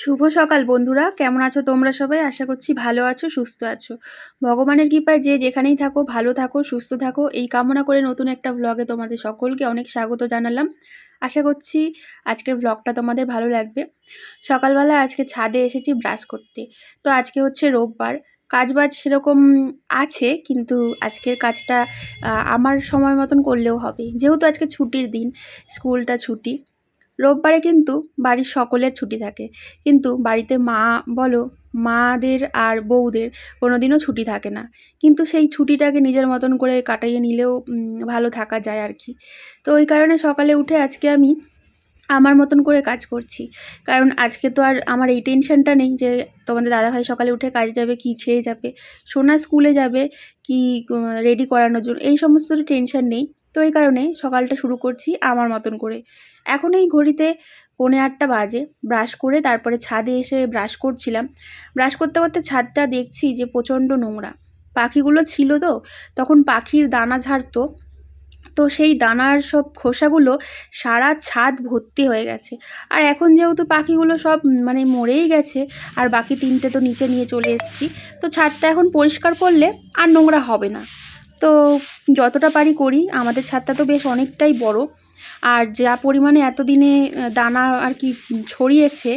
শুভ সকাল বন্ধুরা, কেমন আছো তোমরা সবাই? আশা করছি ভালো আছো, সুস্থ আছো। ভগবানের কৃপায় যে যেখানেই থাকো ভালো থাকো, সুস্থ থাকো, এই কামনা করে নতুন একটা ভ্লগে তোমাদের সকলকে অনেক স্বাগত জানালাম। আশা করছি আজকের ভ্লগটা তোমাদের ভালো লাগবে। সকালবেলা আজকে ছাদে এসেছি ব্রাশ করতে। তো আজকে হচ্ছে রোববার, কাজবাজ সেরকম আছে, কিন্তু আজকের কাজটা আমার সময় মতন করলেও হবে, যেহেতু আজকে ছুটির দিন, স্কুলটা ছুটি। রোববারে কিন্তু বাড়ির সকলের ছুটি থাকে, কিন্তু বাড়িতে মা বলো, মাদের আর বউদের কোনোদিনও ছুটি থাকে না। কিন্তু সেই ছুটিটাকে নিজের মতন করে কাটাইয়ে নিলেও ভালো থাকা যায় আর কি। তো ওই কারণে সকালে উঠে আজকে আমি আমার মতন করে কাজ করছি। কারণ আজকে তো আর আমার এই টেনশনটা নেই যে তোমাদের দাদাভাই সকালে উঠে কাজে যাবে, কি খেয়ে যাবে, সোনা স্কুলে যাবে, কি রেডি করানোর জন্য, এই সমস্ত টেনশন নেই। তো এই কারণে সকালটা শুরু করছি আমার মতন করে। এখন এই ঘড়িতে 8:45 বাজে। ব্রাশ করে তারপরে ছাদে এসে ব্রাশ করছিলাম। ব্রাশ করতে করতে ছাদটা দেখছি যে প্রচণ্ড নোংরা। পাখিগুলো ছিল তো, তখন পাখির দানা ঝাড়তো, তো সেই দানার সব খোসাগুলো সারা ছাদ ভর্তি হয়ে গেছে। আর এখন যেহেতু পাখিগুলো সব মানে মরেই গেছে, আর বাকি 3টে তো নিচে নিয়ে চলে এসেছি, তো ছাদটা এখন পরিষ্কার করলে আর নোংরা হবে না। তো যতটা পারি করি। আমাদের ছাদটা তো বেশ অনেকটাই বড়, আর যা পরিমাণে এতদিনে দানা আর কি ছড়িয়েছে,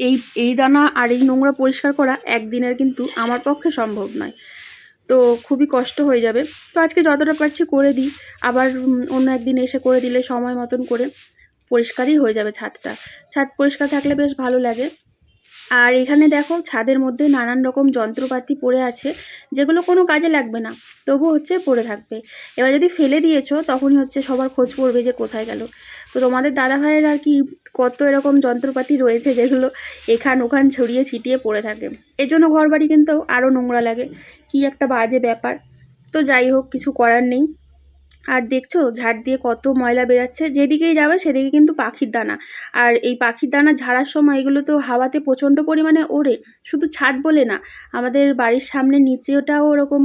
এই এই দানা আর এই নোংরা পরিষ্কার করা একদিনের কিন্তু আমার পক্ষে সম্ভব নয়। তো খুবই কষ্ট হয়ে যাবে। তো আজকে যতটা পারছি করে দিই, আবার অন্য একদিন এসে করে দিলে সময় মতন করে পরিষ্কারই হয়ে যাবে ছাদটা। ছাদ পরিষ্কার থাকলে বেশ ভালো লাগে। আর এখানে দেখো ছাদের মধ্যে নানান রকম যন্ত্রপাতি পড়ে আছে, যেগুলো কোনো কাজে লাগবে না, তবু হচ্ছে পড়ে থাকবে। এবার যদি ফেলে দিয়েছো তখনই হচ্ছে সবার খোঁজ পড়বে যে কোথায় গেল। তো তোমাদের দাদাভাইয়ের আর কি কত এরকম যন্ত্রপাতি রয়েছে যেগুলো এখান ওখান ছড়িয়ে ছিটিয়ে পড়ে থাকে। এর জন্য ঘর বাড়ি কিন্তু আরও নোংরা লাগে, কি একটা বাজে ব্যাপার। তো যাই হোক, কিছু করার নেই। আর দেখছো ঝাড় দিয়ে কত ময়লা বেরাচ্ছে, যেদিকেই যাবে সেদিকে কিন্তু পাখির দানা। আর এই পাখির দানা ঝাড়ার সময় এগুলো তো হাওয়াতে প্রচণ্ড পরিমাণে ওড়ে। শুধু ছাদ বলে না, আমাদের বাড়ির সামনে নিচেটাও ওরকম,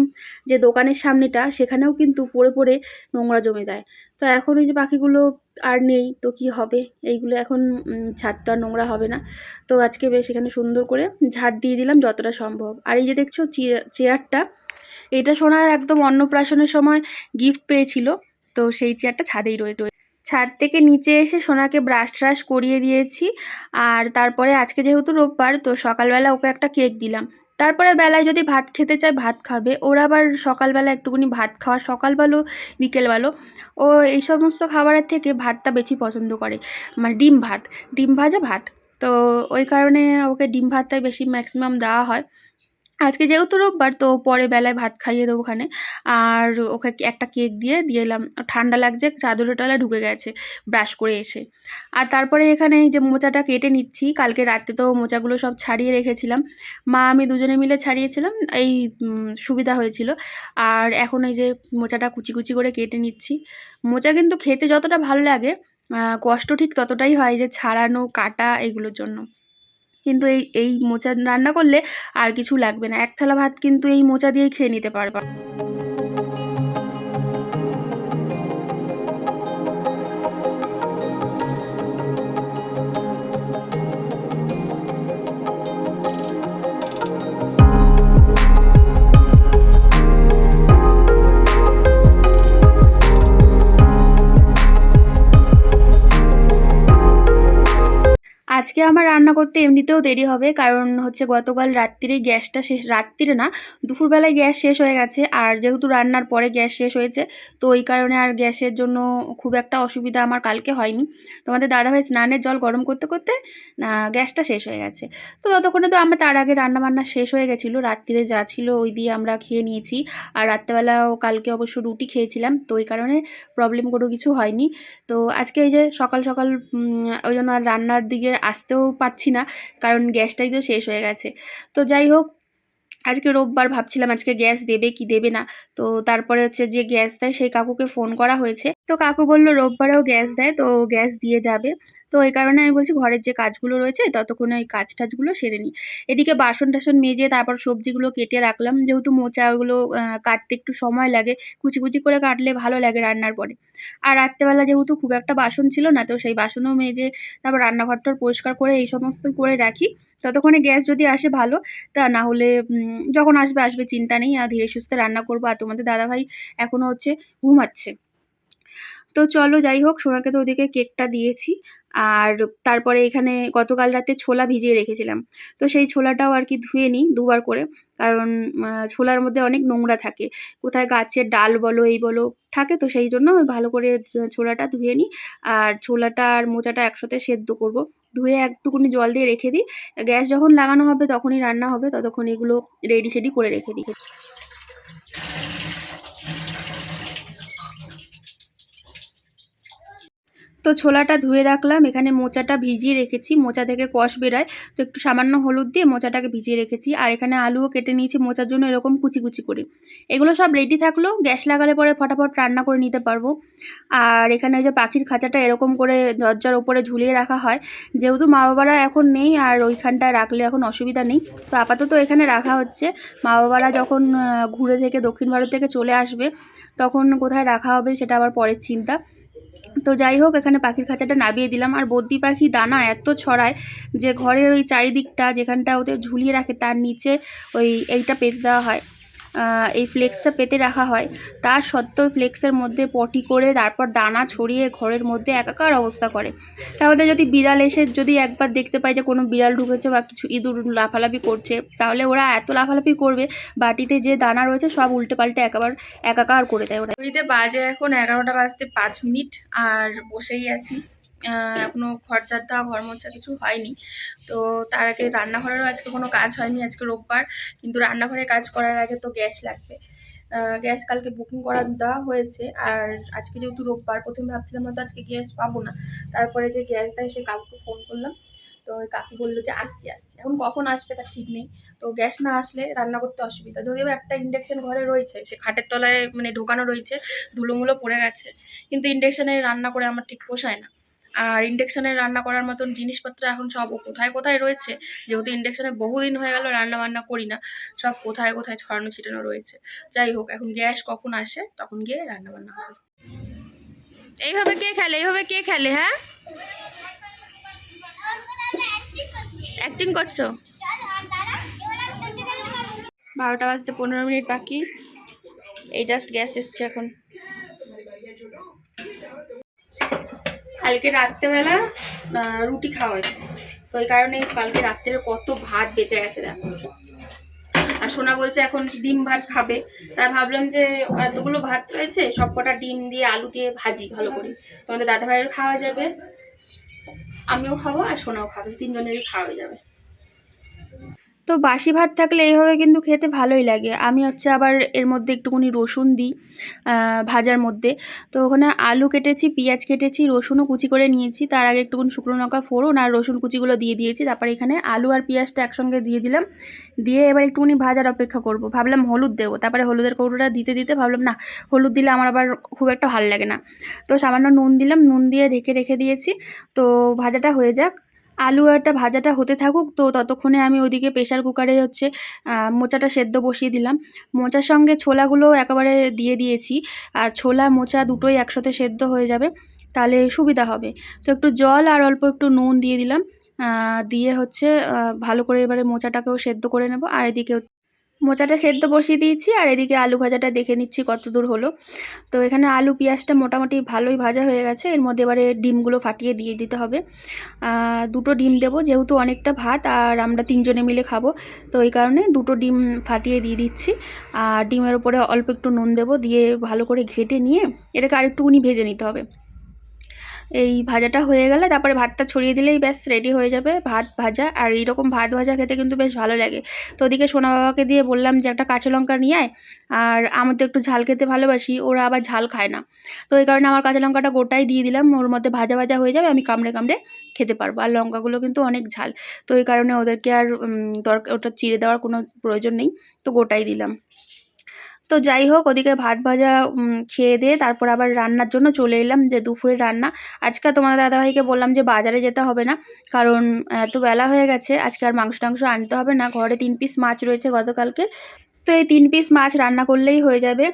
যে দোকানের সামনেটা, সেখানেও কিন্তু পড়ে পড়ে নোংরা জমে যায়। তো এখন এই যে পাখিগুলো আর নেই, তো কি হবে, এইগুলো এখন ছাদটা আর নোংরা হবে না। তো আজকে বেশ এখানে সুন্দর করে ঝাড় দিয়ে দিলাম যতটা সম্ভব। আর এই যে দেখছো চেয়ারটা, এটা সোনার একদম অন্নপ্রাশনের সময় গিফট পেয়েছিল, তো সেই চেয়ারটা ছাদেই রয়েছে। ছাদ থেকে নিচে এসে সোনাকে ব্রাশ ট্রাশ করিয়ে দিয়েছি। আর তারপরে আজকে যেহেতু রোববার, তো সকালবেলা ওকে একটা কেক দিলাম। তারপরে বেলায় যদি ভাত খেতে চায় ভাত খাবে। ওর আবার সকালবেলা একটুখানি ভাত খাওয়া, সকালবেলো বিকেলবেলো, ও এই সমস্ত খাবারের থেকে ভাতটা বেশি পছন্দ করে, মানে ডিম ভাত, ডিম ভাজা ভাত। তো ওই কারণে ওকে ডিম ভাতটাই বেশি ম্যাক্সিমাম দেওয়া হয়। আজকে যেহেতু রোববার, তো পরে বেলায় ভাত খাইয়ে দেবো ওখানে। আর ওকে একটা কেক দিয়ে এলাম। ঠান্ডা লাগছে, চাদরে টালে ঢুকে গেছে ব্রাশ করে এসে। আর তারপরে এখানে এই যে মোচাটা কেটে নিচ্ছি। কালকে রাতে তো মোচাগুলো সব ছাড়িয়ে রেখেছিলাম, মা আমি দুজনে মিলে ছাড়িয়েছিলাম, এই সুবিধা হয়েছিল। আর এখন এই যে মোচাটা কুচি কুচি করে কেটে নিচ্ছি। মোচা কিন্তু খেতে যতটা ভালো লাগে, কষ্ট ঠিক ততটাই হয় যে ছাড়ানো কাটা এগুলোর জন্য। কিন্তু এই এই মোচা রান্না করলে আর কিছু লাগবে না, এক থালা ভাত কিন্তু এই মোচা দিয়েই খেয়ে নিতে পারবা। আজকে আমার রান্না করতে এমনিতেও দেরি হবে, কারণ হচ্ছে গতকাল রাত্রিরে গ্যাসটা শেষ, রাত্রিরে না, দুপুরবেলায় গ্যাস শেষ হয়ে গেছে। আর যেহেতু রান্নার পরে গ্যাস শেষ হয়েছে, তো ওই কারণে আর গ্যাসের জন্য খুব একটা অসুবিধা আমার কালকে হয়নি। তোমাদের দাদাভাই স্নানের জল গরম করতে করতে গ্যাসটা শেষ হয়ে গেছে। তো ততক্ষণে তো আমার তার আগে রান্নাবান্না শেষ হয়ে গেছিলো, রাত্রিরে যা ছিল ওই দিয়ে আমরা খেয়ে নিয়েছি। আর রাত্রেবেলাও কালকে অবশ্য রুটি খেয়েছিলাম, তো ওই কারণে প্রবলেম কোনো কিছু হয়নি। তো আজকে এই যে সকাল সকাল ওই জন্য আর রান্নার দিকে আসতেও পারছি না, কারণ গ্যাসটাই তো শেষ হয়ে গেছে। তো যাই হোক, আজকে রোববার, ভাবছিলাম আজকে গ্যাস দেবে কি দেবে না। তো তারপরে হচ্ছে যে গ্যাস দেয় সেই কাকুকে ফোন করা হয়েছে। তো কাকু বলল রোববারেও গ্যাস দেয়, তো গ্যাস দিয়ে যাবে। তো এই কারণে আমি বলছি ঘরের যে কাজগুলো রয়েছে ততক্ষণে ওই কাজ টাজগুলো সেরে নিই। এদিকে বাসন টাসন মেজে তারপর সবজিগুলো কেটে রাখলাম, যেহেতু মোচা ওগুলো কাটতে একটু সময় লাগে, কুচি কুচি করে কাটলে ভালো লাগে রান্নার পরে। আর রাত্রেবেলা যেহেতু খুব একটা বাসন ছিল না, তো সেই বাসনও মেজে তারপর রান্নাঘরটার পরিষ্কার করে এই সমস্ত করে রাখি। ততক্ষণে গ্যাস যদি আসে ভালো, তা না হলে যখন আসবে আসবে, চিন্তা নেই, আর ধীরে সুস্থে রান্না করবো। আর তোমাদের দাদাভাই এখনো হচ্ছে ঘুমাচ্ছে। তো চলো যাই হোক, সোনাকে তো ওদিকে কেকটা দিয়েছি। আর তারপরে এখানে গতকাল রাতে ছোলা ভিজিয়ে রেখেছিলাম, তো সেই ছোলাটাও আর কি ধুয়ে নিই দুবার করে। কারণ ছোলার মধ্যে অনেক নোংরা থাকে, কোথায় গাছের ডাল বলো এই বলো থাকে, তো সেই জন্য আমি ভালো করে ছোলাটা ধুয়ে নিই। আর ছোলাটা আর মোচাটা একসাথে সেদ্ধ করব, ধুয়ে একটুকুনি জল দিয়ে রেখে দিই। গ্যাস যখন লাগানো হবে তখনই রান্না হবে, ততক্ষণ এগুলো রেডি সেডি করে রেখে দিই। তো ছোলাটা ধুয়ে রাখলাম, এখানে মোচাটা ভিজিয়ে রেখেছি, মোচা থেকে কষ বেরায়, তো একটু সামান্য হলুদ দিয়ে মোচাটাকে ভিজিয়ে রেখেছি। আর এখানে আলুও কেটে নিয়েছি মোচার জন্য এরকম কুচি কুচি করে। এগুলো সব রেডি থাকলো, গ্যাস লাগালে পরে ফটাফট রান্না করে নিতে পারবো। আর এখানে ওই যে পাখির খাঁচাটা এরকম করে দরজার ওপরে ঝুলিয়ে রাখা হয়, যেহেতু মা বাবারা এখন নেই আর ওইখানটায় রাখলে এখন অসুবিধা নেই, তো আপাতত এখানে রাখা হচ্ছে। মা বাবারা যখন ঘুরে থেকে দক্ষিণ ভারত থেকে চলে আসবে তখন কোথায় রাখা হবে সেটা আবার পরের চিন্তা। তো যাই হোক, এখানে পাখির খাঁচাটা নামিয়ে দিলাম। আর বদ্যি পাখি দানা এত ছড়ায় যে ঘরের ওই চারিদিকটা যেখানটা ওদের ঝুলিয়ে রাখে তার নিচে এইটা পেতে দেওয়া হয়, এই ফ্লেক্সটা পেতে রাখা হয়। তার সত্ত্বেও ফ্লেক্সের মধ্যে পটি করে তারপর দানা ছড়িয়ে ঘরের মধ্যে একাকার অবস্থা করে। তাহলে যদি বিড়াল এসে যদি একবার দেখতে পায় যে কোনো বিড়াল ঢুকেছে বা কিছু ইঁদুর লাফালাফি করছে, তাহলে ওরা এত লাফালাফি করবে, বাটিতে যে দানা রয়েছে সব উল্টে পাল্টে একাকার করে দেয় ওরা। ঘড়িতে বাজে এখন 11টা বাজতে 5 মিনিট, আর বসেই আছি। এখনো ঘর ঝাড় দেওয়া ঘর মোছা কিছু হয়নি। তো তার আগে রান্নাঘরেরও আজকে কোনো কাজ হয়নি, আজকে রোববার, কিন্তু রান্নাঘরে কাজ করার আগে তো গ্যাস লাগবে। গ্যাস কালকে বুকিং করা দেওয়া হয়েছে, আর আজকে যেহেতু রোববার, প্রথমে ভাবছিলাম হয়তো আজকে গ্যাস পাবো না। তারপরে যে গ্যাস দেয় সে কাকুকে ফোন করলাম, তো ওই কাকু বললো যে আসছি আসছি, এখন কখন আসবে তার ঠিক নেই। তো গ্যাস না আসলে রান্না করতে অসুবিধা, যদিও একটা ইন্ডাকশন ঘরে রয়েছে, সে খাটের তলায় মানে ঢোকানো রয়েছে, ধুলোমুলো পড়ে গেছে, কিন্তু ইন্ডাকশানে রান্না করে আমার ঠিক পোষায় না। আর ইন্ডাকশানে রান্না করার মতন জিনিসপত্র এখন সব কোথায় কোথায় রয়েছে, যেহেতু ইন্ডাকশানে বহুদিন হয়ে গেল রান্না বান্না করি না, সব কোথায় কোথায় ছড়ানো ছিটানো রয়েছে। যাই হোক, এখন গ্যাস কখন আসে তখন গিয়ে রান্না বান্না হবে। এইভাবে কে খেলে, এইভাবে কে খেলে? হ্যাঁ, অ্যাক্টিং করছো? 12টা বাজতে 15 মিনিট বাকি, এই জাস্ট গ্যাস এসছে এখন। কালকে রাত্রেবেলা রুটি খাওয়া হয়েছে, তো এই কারণে কালকে রাত্রে কত ভাত বেঁচে গেছে দেখো। আর সোনা বলছে এখন ডিম ভাত খাবে, তাই ভাবলাম যে এতগুলো ভাত রয়েছে সব কটা ডিম দিয়ে আলু দিয়ে ভাজি ভালো করে, তোমাদের দাদা ভাইয়ের খাওয়া যাবে, আমিও খাবো আর সোনাও খাবে, তিনজনেরই খাওয়া হয়ে যাবে। তো বাসি ভাত থাকলে এইভাবে কিন্তু খেতে ভালোই লাগে। আমি হচ্ছে আবার এর মধ্যে একটুখানি রসুন দিই ভাজার মধ্যে। তো ওখানে আলু কেটেছি, পেঁয়াজ কেটেছি, রসুনও কুচি করে নিয়েছি, তার আগে একটুখানি শুকনো লঙ্কা ফোড়ন আর রসুন কুচিগুলো দিয়ে দিয়েছি। তারপরে এখানে আলু আর পেঁয়াজটা একসঙ্গে দিয়ে দিলাম, দিয়ে এবার একটুখানি ভাজার অপেক্ষা করব। ভাবলাম হলুদ দেবো, তারপরে হলুদের কৌটোটা দিতে দিতে ভাবলাম না, হলুদ দিলে আমার আবার খুব একটা ভালো লাগে না, তো সামান্য নুন দিলাম, নুন দিয়ে ঢেকে রেখে দিয়েছি। তো ভাজাটা হয়ে যাক, আলু একটা ভাজাটা হতে থাকুক, তো ততক্ষণে আমি ওইদিকে প্রেশার কুকারে হচ্ছে মোচাটা সেদ্ধ বসিয়ে দিলাম। মোচার সঙ্গে ছোলাগুলো একেবারে দিয়ে দিয়েছি, আর ছোলা মোচা দুটোই একসাথে সেদ্ধ হয়ে যাবে, তাহলে সুবিধা হবে। তো একটু জল আর অল্প একটু নুন দিয়ে দিলাম, দিয়ে হচ্ছে ভালো করে এবারে মোচাটাকেও সেদ্ধ করে নেব। আর এদিকে মোচাটা সেদ্ধ বসিয়ে দিয়েছি, আর এদিকে আলু ভাজাটা দেখে নিচ্ছি কত দূর হলো। তো এখানে আলু পেঁয়াজটা মোটামুটি ভালোই ভাজা হয়ে গেছে, এর মধ্যে এবারে ডিমগুলো ফাটিয়ে দিয়ে দিতে হবে। দুটো ডিম দেবো, যেহেতু অনেকটা ভাত আর আমরা তিনজনে মিলে খাবো, তো এই কারণে দুটো ডিম ফাটিয়ে দিয়ে দিচ্ছি। আর ডিমের উপরে অল্প একটু নুন দেবো, দিয়ে ভালো করে ঘেটে নিয়ে এটাকে আরেকটুকুনি ভেজে নিতে হবে। এই ভাজাটা হয়ে গেলে তারপরে ভাতটা ছড়িয়ে দিলেই ব্যাস রেডি হয়ে যাবে ভাত ভাজা। আর এইরকম ভাত ভাজা খেতে কিন্তু বেশ ভালো লাগে। তো ওদিকে সোনা বাবাকে দিয়ে বললাম যে একটা কাঁচা লঙ্কা নিয়ে আয়, আর আমি তো একটু ঝাল খেতে ভালোবাসি, ওরা আবার ঝাল খায় না, তো এই কারণে আমার কাঁচা লঙ্কাটা গোটাই দিয়ে দিলাম, ওর মধ্যে ভাজা ভাজা হয়ে যাবে, আমি কামড়ে কামড়ে খেতে পারবো। আর লঙ্কাগুলো কিন্তু অনেক ঝাল, তো এই কারণে ওদেরকে আর দরকার ওটা চিড়ে দেওয়ার কোনো প্রয়োজন নেই, তো গোটাই দিলাম। তো যাই হোক, ওদিকে ভাত ভাজা খেয়ে দিয়ে তারপর আবার রান্নার জন্য চলে এলাম, যে দুপুরের রান্না। আজকে তোমাদের দাদাভাইকে বললাম যে বাজারে যেতে হবে না, কারণ এত বেলা হয়ে গেছে, আজকে আর মাংস টাংস আনতে হবে না, ঘরে 3 পিস মাছ রয়েছে গতকালকে। তো এই 3 পিস মাছ রান্না করলেই হয়ে যাবে।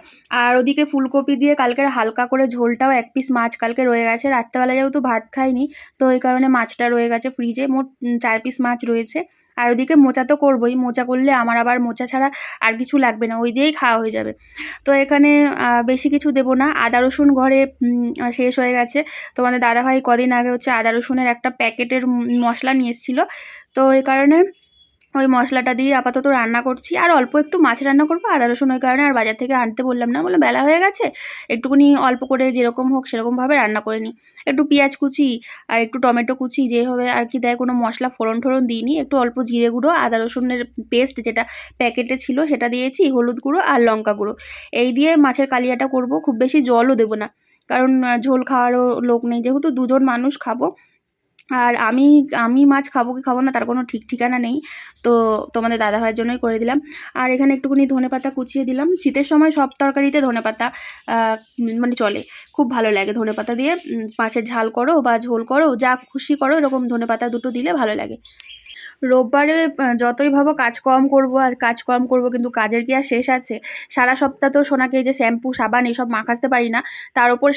আর ওদিকে ফুলকপি দিয়ে কালকের হালকা করে ঝোলটাও, 1 পিস মাছ কালকে রয়ে গেছে, রাত্রেবেলা যেহেতু ভাত খাইনি তো এই কারণে মাছটা রয়ে গেছে ফ্রিজে, মোট 4 পিস মাছ রয়েছে। আর ওদিকে মোচা তো করবোই, মোচা করলে আমার আবার মোচা ছাড়া আর কিছু লাগবে না, ওই দিয়েই খাওয়া হয়ে যাবে। তো এখানে বেশি কিছু দেবো না, আদা রসুন ঘরে শেষ হয়ে গেছে। তোমাদের দাদাভাই কদিন আগে হচ্ছে আদা রসুনের একটা প্যাকেটের মশলা নিয়ে এসেছিলো, তো এই কারণে ওই মশলাটা দিয়ে আপাতত রান্না করছি। আর অল্প একটু মাছ রান্না করবো, আদা রসুন ওই কারণে আর বাজার থেকে আনতে বললাম না, বলে বেলা হয়ে গেছে, একটুখানি অল্প করে যেরকম হোক সেরকমভাবে রান্না করে নিই। একটু পেঁয়াজ কুচি আর একটু টমেটো কুচি যেভাবে আর কি দেয়, কোনো মশলা ফোড়ন টোড়ন দিইনি, একটু অল্প জিরে গুঁড়ো, আদা রসুনের পেস্ট যেটা প্যাকেটে ছিল সেটা দিয়েছি, হলুদ গুঁড়ো আর লঙ্কা গুঁড়ো, এই দিয়ে মাছের কালিয়াটা করব। খুব বেশি জলও দেবো না, কারণ ঝোল খাওয়ারও লোক নেই, যেহেতু 2 জন মানুষ খাবো। আর আমি মাছ খাবো কি খাবো না তার কোনো ঠিক ঠিকানা নেই, তো তোমাদের দাদাভাইয়ের জন্যই করে দিলাম। আর এখানে একটুখানি ধনেপাতা কুচিয়ে দিলাম, শীতের সময় সব তরকারিতে ধনেপাতা মানে চলে, খুব ভালো লাগে ধনেপাতা দিয়ে। মাছের ঝাল করো বা ঝোল করো, যা খুশি করো, এরকম ধনেপাতা দুটো দিলে ভালো লাগে। রোববারে যতই ভাবো কাজ কম করব আর কাজ কম করব, কিন্তু কাজের কি আর শেষ আছে? সারা সপ্তাহ তো সোনাকে এই যে শ্যাম্পু সাবান এসব মাখাতে পারি না, তার উপর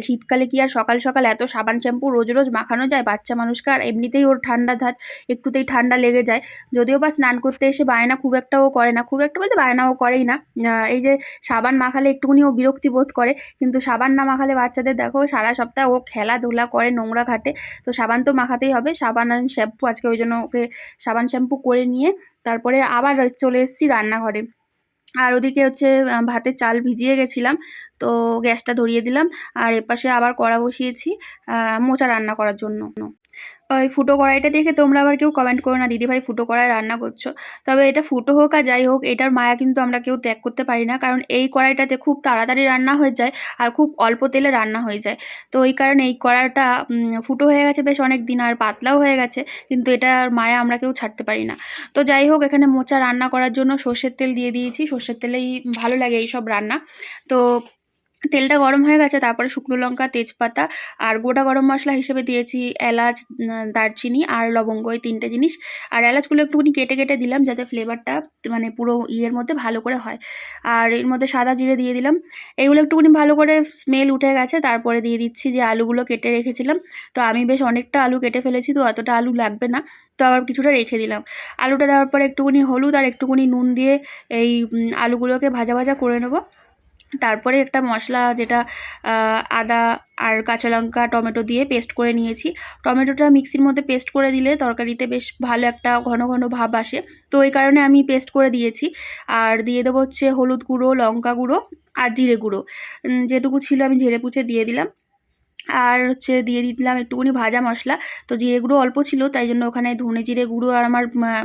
শীতকালে কি আর সকাল সকাল এত সাবান শ্যাম্পু রোজ রোজ মাখানো যায়? বাচ্চা মানুষকে, আর এমনিতেই ওর ঠান্ডা ধাত, একটুতেই ঠান্ডা লেগে যায়। যদিও বা স্নান করতে এসে বায়না খুব একটাও করে না, খুব একটা বলতে বায়নাও করেই না। এই যে সাবান মাখালে একটুখানি ও বিরক্তি বোধ করে, কিন্তু সাবান না মাখালে বাচ্চাদের দেখো সারা সপ্তাহ ও খেলাধুলা করে, নোংরা ঘাটে, তো সাবান তো মাখাতেই হবে। সাবান আর শ্যাম্পু আজকে ওই জন্য ওকে সাবান শ্যাম্পু করে নিয়ে তারপরে আবার চলে এসেছি রান্নাঘরে। আর ওদিকে হচ্ছে ভাতের চাল ভিজিয়ে গেছিলাম, তো গ্যাসটা ধরিয়ে দিলাম। আর এপাশে আবার কড়া বসিয়েছি মোচা রান্না করার জন্য। ওই ফুটো কড়াইটা দেখে তোমরা আবার কেউ কমেন্ট করো না, দিদিভাই ফুটো কড়ায় রান্না করছো। তবে এটা ফুটো হোক আর যাই হোক, এটার মায়া কিন্তু আমরা কেউ ত্যাগ করতে পারি না, কারণ এই কড়াইটাতে খুব তাড়াতাড়ি রান্না হয়ে যায় আর খুব অল্প তেলে রান্না হয়ে যায়। তো এই কারণে এই কড়াইটা ফুটো হয়ে গেছে বেশ অনেক দিন, আর পাতলাও হয়ে গেছে, কিন্তু এটার মায়া আমরা কেউ ছাড়তে পারি না। তো যাই হোক, এখানে মোচা রান্না করার জন্য সর্ষের তেল দিয়ে দিয়েছি, সর্ষের তেলেই ভালো লাগে এইসব রান্না। তো তেলটা গরম হয়ে গেছে, তারপরে শুকনো লঙ্কা, তেজপাতা আর গোটা গরম মশলা হিসেবে দিয়েছি এলাচ, দারচিনি আর লবঙ্গ, এই 3টে জিনিস। আর এলাচগুলো একটুখানি কেটে কেটে দিলাম, যাতে ফ্লেভারটা মানে পুরো ইয়ের মধ্যে ভালো করে হয়। আর এর মধ্যে সাদা জিরে দিয়ে দিলাম। এগুলো একটুখানি ভালো করে স্মেল উঠে গেছে, তারপরে দিয়ে দিচ্ছি যে আলুগুলো কেটে রেখেছিলাম। তো আমি বেশ অনেকটা আলু কেটে ফেলেছি, তো অতটা আলু লাগবে না, তো আবার কিছুটা রেখে দিলাম। আলুটা দেওয়ার পরে একটুখানি হলুদ আর একটুখানি নুন দিয়ে এই আলুগুলোকে ভাজা ভাজা করে নেবো। তারপরে একটা মশলা, যেটা আদা আর কাঁচা লঙ্কা টমেটো দিয়ে পেস্ট করে নিয়েছি। টমেটোটা মিক্সির মধ্যে পেস্ট করে দিলে তরকারিতে বেশ ভালো একটা ঘন ঘন ভাব আসে, তো এই কারণে আমি পেস্ট করে দিয়েছি। আর দিয়ে দেবো হচ্ছে হলুদ গুঁড়ো, লঙ্কা গুঁড়ো আর জিরে গুঁড়ো, যেটুকু ছিল আমি ঝেড়ে পুছে দিয়ে দিলাম। আর হচ্ছে দিয়ে দিলাম একটুখানি ভাজা মশলা, তো জিরে গুঁড়ো অল্প ছিল, তাই জন্য ওখানে ধনে জিরে গুঁড়ো আর আমার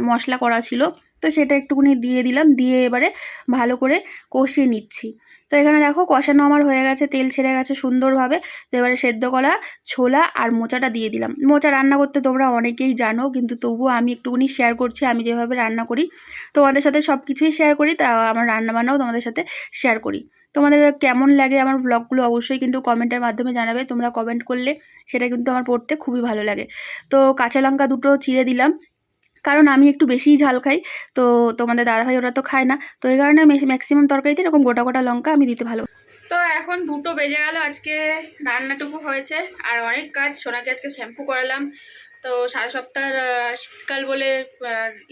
মশলা করা ছিল, তো সেটা একটুখানি দিয়ে দিলাম। দিয়ে এবারে ভালো করে কষিয়ে নিচ্ছি। তো এখানে দেখো কষানো আমার হয়ে গেছে, তেল ছেড়ে গেছে সুন্দরভাবে। তো এবারে সেদ্ধ করা ছোলা আর মোচাটা দিয়ে দিলাম। মোচা রান্না করতে তোমরা অনেকেই জানো, কিন্তু তবুও আমি একটুখানি শেয়ার করছি আমি যেভাবে রান্না করি। তোমাদের সাথে সব কিছুই শেয়ার করি, তা আমার রান্নাবান্নাও তোমাদের সাথে শেয়ার করি। তোমাদের কেমন লাগে আমার ব্লগগুলো অবশ্যই কিন্তু কমেন্টের মাধ্যমে জানাবে, তোমরা কমেন্ট করলে সেটা কিন্তু আমার পড়তে খুবই ভালো লাগে। তো কাঁচা লঙ্কা দুটো চিড়ে দিলাম, কারণ আমি একটু বেশিই ঝাল খাই, তো তোমাদের দাদাভাই ওরা তো খায় না, তো এই কারণে ম্যাক্সিমাম তরকারিতে এরকম গোটা গোটা লঙ্কা আমি দিতে ভালো। তো এখন 2টো বেজে গেল, আজকে রান্নাটুকু হয়েছে আর অনেক কাজ। সোনাকে আজকে শ্যাম্পু করালাম, তো সারা সপ্তাহ শীতকাল বলে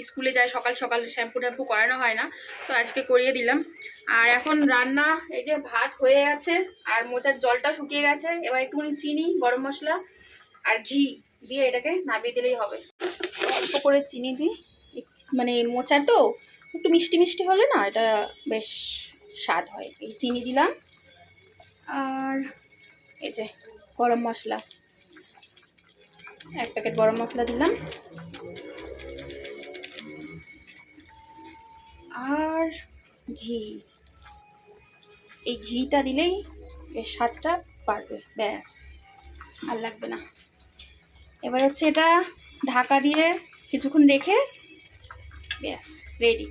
স্কুলে যায় সকাল সকাল, শ্যাম্পু ট্যাম্পু করানো হয় না, তো আজকে করিয়ে দিলাম। আর এখন রান্না, এই যে ভাত হয়ে গেছে আর মোচার জলটা শুকিয়ে গেছে, এবার একটুখানি চিনি, গরম মশলা আর ঘি দিয়ে এটাকে নামিয়ে দিলেই হবে। অল্প করে চিনি দিই, মানে মোচা তো একটু মিষ্টি মিষ্টি হলে না এটা বেশ স্বাদ হয়। এই চিনি দিলাম, আর এই যে গরম মশলা, 1 প্যাকেট গরম মশলা দিলাম, আর ঘি। এই ঘিটা দিলেই বেশ স্বাদটা বাড়বে, ব্যাস আর লাগবে না। এবার হচ্ছে এটা ঢাকা দিয়ে কিছুক্ষণ রেখে ব্যাস রেডি।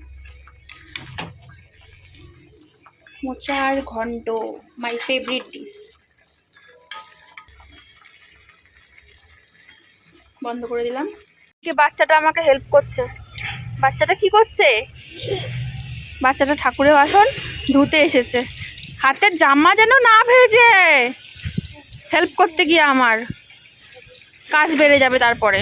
মোচার ঘন্ট, মাই ফেভারিট ডিশ। বন্ধ করে দিলাম। বাচ্চাটা আমাকে হেল্প করছে। বাচ্চাটা কি করছে? বাচ্চাটা ঠাকুরের বাসন ধুতে এসেছে। হাতের জামা যেন না ভেজে, হেল্প করতে গিয়ে আমার কাজ বেড়ে যাবে তারপরে।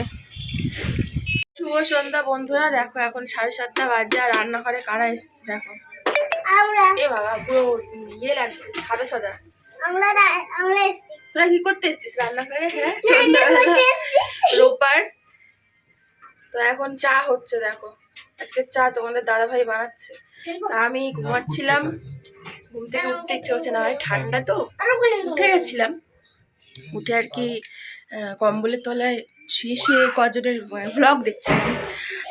শুভ সন্ধ্যা বন্ধুরা, দেখো এখন 7:30 বাজে আর রান্নাঘরে কারা এসেছে দেখো। এ বাবা পুরো ইয়ে লাগছে, সাদা সাদা। তোরা কি করতে এসছিস রান্নাঘরে? হ্যাঁ, রোববার তো এখন চা হচ্ছে দেখো। আজকে চা তোমাদের দাদা ভাই বানাচ্ছে। আমি ঘুমাচ্ছিলাম, ঘুম থেকে উঠতে ইচ্ছে হচ্ছে না, ঠান্ডা তো উঠে গেছিলাম। উঠে আর কি কম্বলের তলায় শুয়ে শুয়ে কজনের ভ্লগ দেখছিলাম।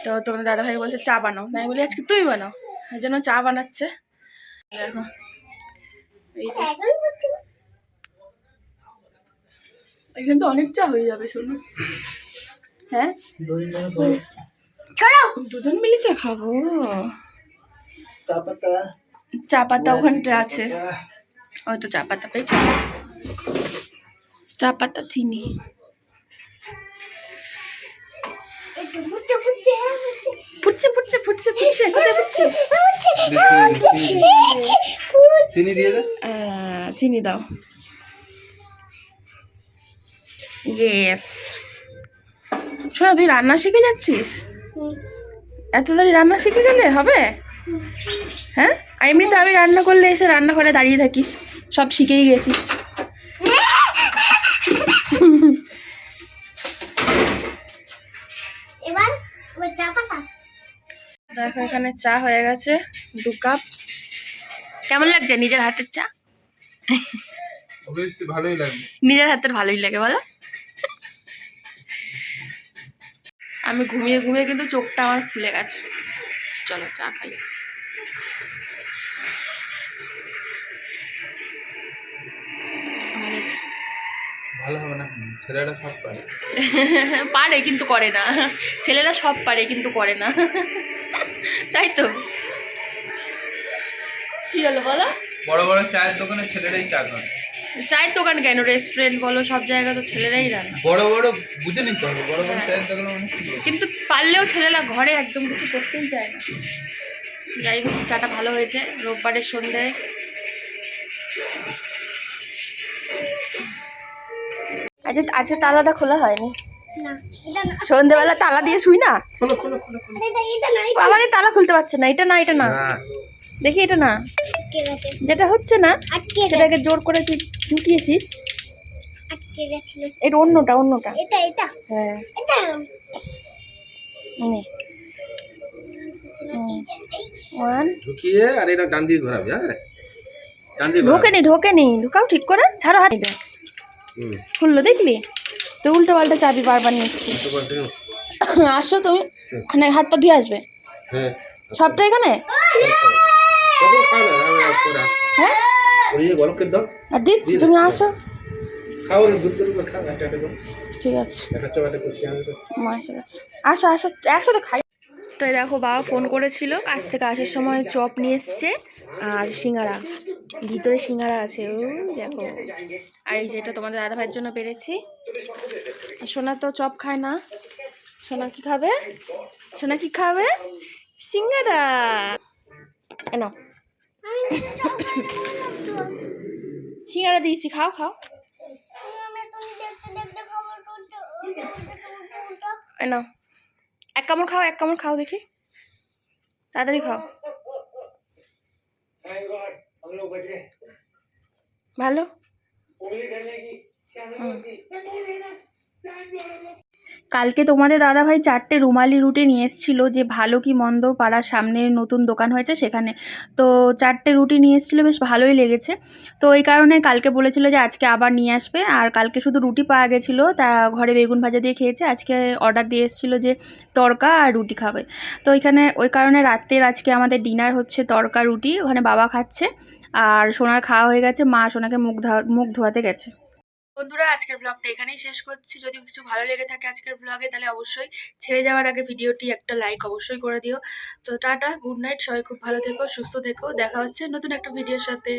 তো তোমাদের দাদা ভাই বলছে চা বানাও, তাই বলি আজকে তুমি বানাও, এই জন্য চা বানাচ্ছে। দেখো এই যে এখানে তো অনেক চা হয়ে যাবে শোনো। হ্যাঁ দুজন মিলে চা খাবো। চা পাতা ওখানটা আছে, হয়তো চা পাতা পেয়েছে। চা পাতা চিনি ফুটছে ফুটছে ফুটছে ফুটছে, কোথায় ফুটছে? চিনি দিয়ে দাও, চিনি দাও। ইয়েস। শোনা, তুই রান্না শিখে যাচ্ছিস? এত তাড়াতাড়ি রান্না শিখে গেলে হবে? হ্যাঁ, আর এমনিতে আমি রান্না করলে এসে রান্নাঘরে দাঁড়িয়ে থাকিস, সব শিখেই গেছিস। দেখো এখানে চা হয়ে গেছে 2 কাপ। কেমন লাগছে নিজের হাতের চা? ভালোই লাগে, নিজের হাতের ভালোই লাগে বলো। আমি ঘুমিয়ে ঘুমিয়ে কিন্তু চোখটা আমার খুলে গেছে। চলো চা খাই। ভালো হবে না, ছেলেরা সব পারে। পারে কিন্তু করে না, ছেলেরা সব পারে কিন্তু করে না, তাই তো। কি হলো বলো? বড় বড় চায়ের দোকানে ছেলেরাই চা করে। চায়ের দোকান কেন, রেস্টুরেন্ট বলো, সব জায়গায় তো ছেলেরাই রান্না। বড় বড় বুঝে নিতে হবে, বড় বড় চায়ের দোকানে অনেক কিন্তু পারলেও ছেলেরা ঘরে একদম কিছু করতেই চায় না। যাই হোক, চাটা ভালো হয়েছে রোববারের সন্ধ্যায়। আজকে তালাটা খোলা হয়নি, সন্ধ্যেবেলা তালা দিয়ে শুই না। আবার এই তালা খুলতে পারছে না। এটা না, এটা না, দেখি এটা না, যেটা হচ্ছে না সেটাকে জোর করে তুই ঢুকিয়েছিস। এটা অন্যটা, অন্যটা। হ্যাঁ ঢুকিয়ে আর এটা ডান দিকে ঘোরাবি। হ্যাঁ, ডান দিকে ঢোকেনি ঢোকেনি, ঢুকাও ঠিক করে, ছাড়ো হাত। খুললো দেখলি? তো উল্টো পাল্টা চাবি বারবার নিচ্ছিস। আসো তুমি, ওখানে হাত পা ধুয়ে আসবে। হ্যাঁ, সবটা এখানে। হ্যাঁ আর দিচ্ছি, তুমি আসো। ঠিক আছে, মা এসে গেছে, আসো আসো একসাথে খাই। তো দেখো বাবা ফোন করেছিল, কাছ থেকে আসার সময় চপ নিয়ে এসছে আর সিঙ্গারা, ভিতরে সিঙ্গারা আছে ও দেখো। আর এই যেটা তোমাদের দাদা ভাইয়ের জন্য পেরেছি। সোনা তো চপ খায় না। সোনা কি খাবে? সোনা কি খাবে? সিঙ্গারা। নাও সিঙ্গারা দিয়েছি, খাও খাও। নাও এক কামড় খাও, এক কামড় খাও দেখি, তাড়াতাড়ি খাও। ভালো। কালকে তোমাদের দাদাভাই 4টে রুমালি রুটি নিয়ে এসেছিলো, যে ভালো কি মন্দ পাড়ার সামনে নতুন দোকান হয়েছে সেখানে। তো 4টে রুটি নিয়ে এসেছিলো, বেশ ভালোই লেগেছে। তো এই কারণে কালকে বলেছিল যে আজকে আবার নিয়ে আসবে। আর কালকে শুধু রুটি পাওয়া গেছিলো, তা ঘরে বেগুন ভাজা দিয়ে খেয়েছে। আজকে অর্ডার দিয়ে এসেছিলো যে তড়কা আর রুটি খাবে। তো এখানে ওই কারণে রাত্রের আজকে আমাদের ডিনার হচ্ছে তড়কা রুটি। ওখানে বাবা খাচ্ছে আর সোনার খাওয়া হয়ে গেছে, মা সোনাকে মুখ ধোয়াতে গেছে। বন্ধুরা আজকের ব্লগটা এখানেই শেষ করছি। যদি কিছু ভালো লেগে থাকে আজকের ব্লগে তাহলে অবশ্যই ছেড়ে যাওয়ার আগে ভিডিওটি একটা লাইক অবশ্যই করে দিও। তো টাটা, গুড নাইট, সবাই খুব ভালো থেকো, সুস্থ থেকো। দেখা হচ্ছে নতুন একটা ভিডিওর সাথে।